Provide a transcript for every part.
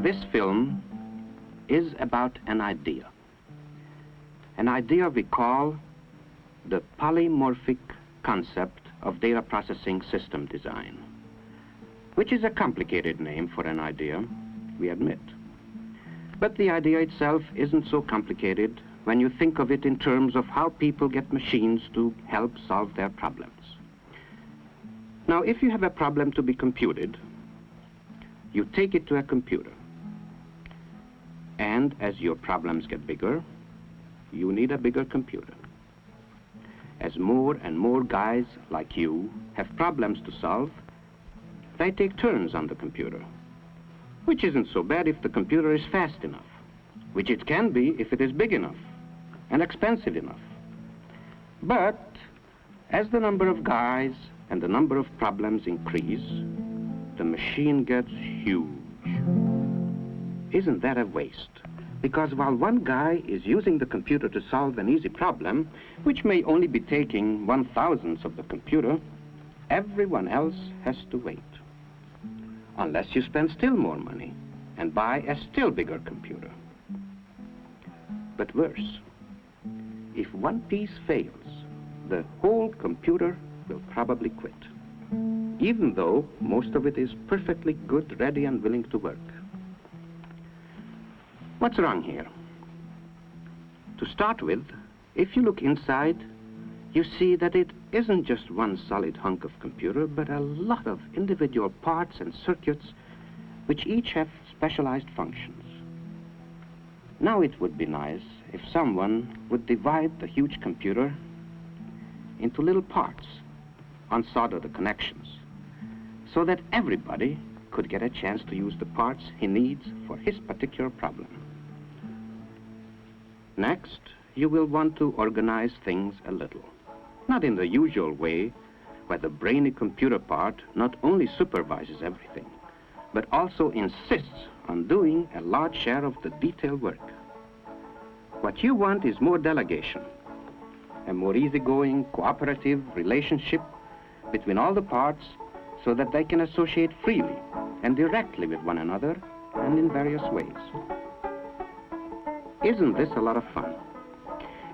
This film is about an idea we call the polymorphic concept of data processing system design, which is a complicated name for an idea, we admit. But the idea itself isn't so complicated when you think of it in terms of how people get machines to help solve their problems. Now, if you have a problem to be computed, you take it to a computer. And as your problems get bigger, you need a bigger computer. As more and more guys like you have problems to solve, they take turns on the computer, which isn't so bad if the computer is fast enough, which it can be if it is big enough and expensive enough. But as the number of guys and the number of problems increase, the machine gets huge. Isn't that a waste? Because while one guy is using the computer to solve an easy problem, which may only be taking 1/1000th of the computer, everyone else has to wait. Unless you spend still more money and buy a still bigger computer. But worse, if one piece fails, the whole computer will probably quit, even though most of it is perfectly good, ready, and willing to work. What's wrong here? To start with, if you look inside, you see that it isn't just one solid hunk of computer, but a lot of individual parts and circuits which each have specialized functions. Now it would be nice if someone would divide the huge computer into little parts, unsolder the connections, so that everybody could get a chance to use the parts he needs for his particular problem. Next, you will want to organize things a little. Not in the usual way, where the brainy computer part not only supervises everything, but also insists on doing a large share of the detailed work. What you want is more delegation, a more easygoing, cooperative relationship between all the parts so that they can associate freely and directly with one another and in various ways. Isn't this a lot of fun?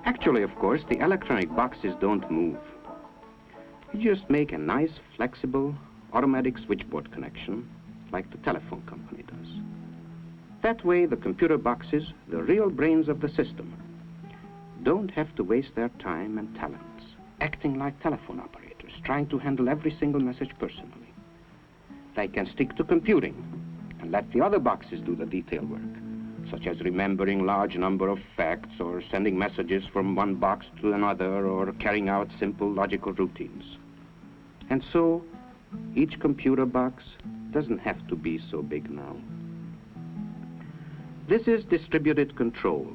Actually, of course, the electronic boxes don't move. You just make a nice, flexible, automatic switchboard connection like the telephone company does. That way, the computer boxes, the real brains of the system, don't have to waste their time and talents acting like telephone operators, trying to handle every single message personally. They can stick to computing and let the other boxes do the detailed work, such as remembering large number of facts or sending messages from one box to another or carrying out simple logical routines. And so, each computer box doesn't have to be so big now. This is distributed control,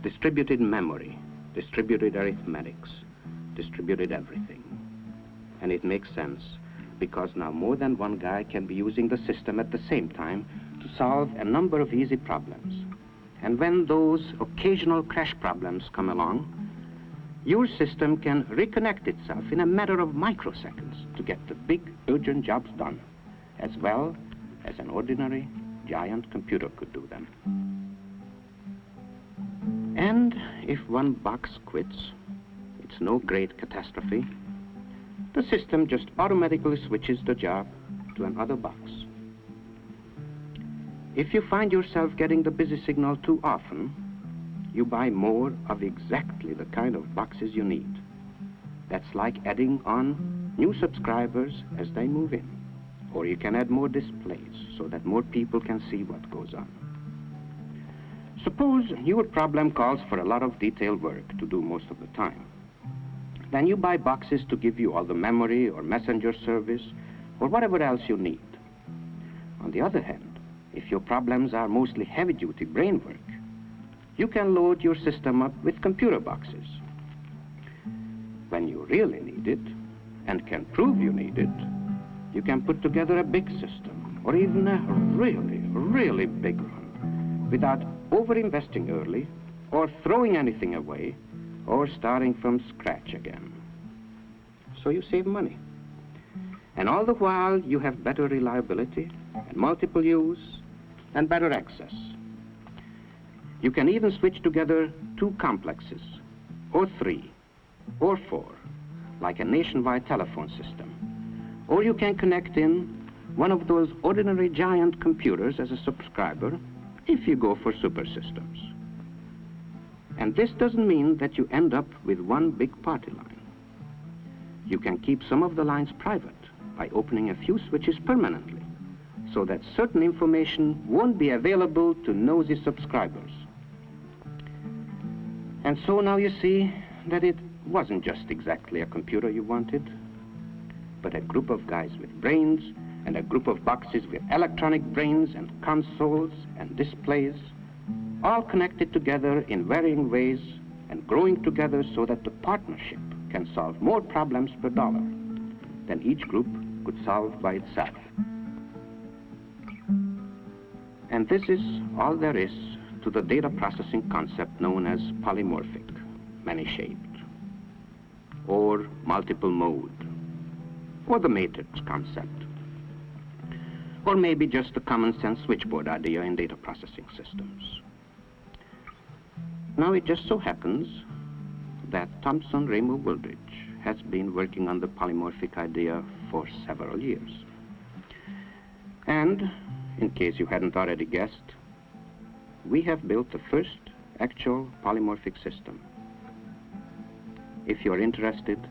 distributed memory, distributed arithmetics, distributed everything. And it makes sense because now more than one guy can be using the system at the same time to solve a number of easy problems. And when those occasional crash problems come along, your system can reconnect itself in a matter of microseconds to get the big, urgent jobs done, as well as an ordinary giant computer could do them. And if one box quits, it's no great catastrophe. The system just automatically switches the job to another box. If you find yourself getting the busy signal too often, you buy more of exactly the kind of boxes you need. That's like adding on new subscribers as they move in. Or you can add more displays so that more people can see what goes on. Suppose your problem calls for a lot of detailed work to do most of the time. Then you buy boxes to give you all the memory or messenger service or whatever else you need. On the other hand, if your problems are mostly heavy-duty brain work, you can load your system up with computer boxes. When you really need it, and can prove you need it, you can put together a big system or even a really, really big one, without over-investing early, or throwing anything away, or starting from scratch again. So you save money. And all the while, you have better reliability, and multiple use, and better access. You can even switch together 2 complexes, or 3, or 4, like a nationwide telephone system. Or you can connect in one of those ordinary giant computers as a subscriber if you go for super systems. And this doesn't mean that you end up with one big party line. You can keep some of the lines private by opening a few switches permanently, so that certain information won't be available to nosy subscribers. And so now you see that it wasn't just exactly a computer you wanted, but a group of guys with brains, and a group of boxes with electronic brains and consoles and displays, all connected together in varying ways and growing together so that the partnership can solve more problems per dollar than each group could solve by itself. And this is all there is to the data processing concept known as polymorphic, many-shaped, or multiple mode, or the matrix concept, or maybe just the common sense switchboard idea in data processing systems. Now it just so happens that Thomson Ramo Woolridge has been working on the polymorphic idea for several years. And, in case you hadn't already guessed, we have built the first actual polymorphic system. If you're interested,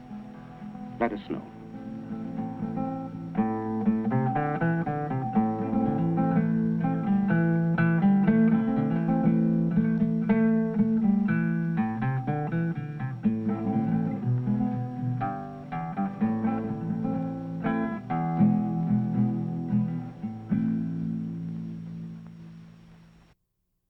let us know.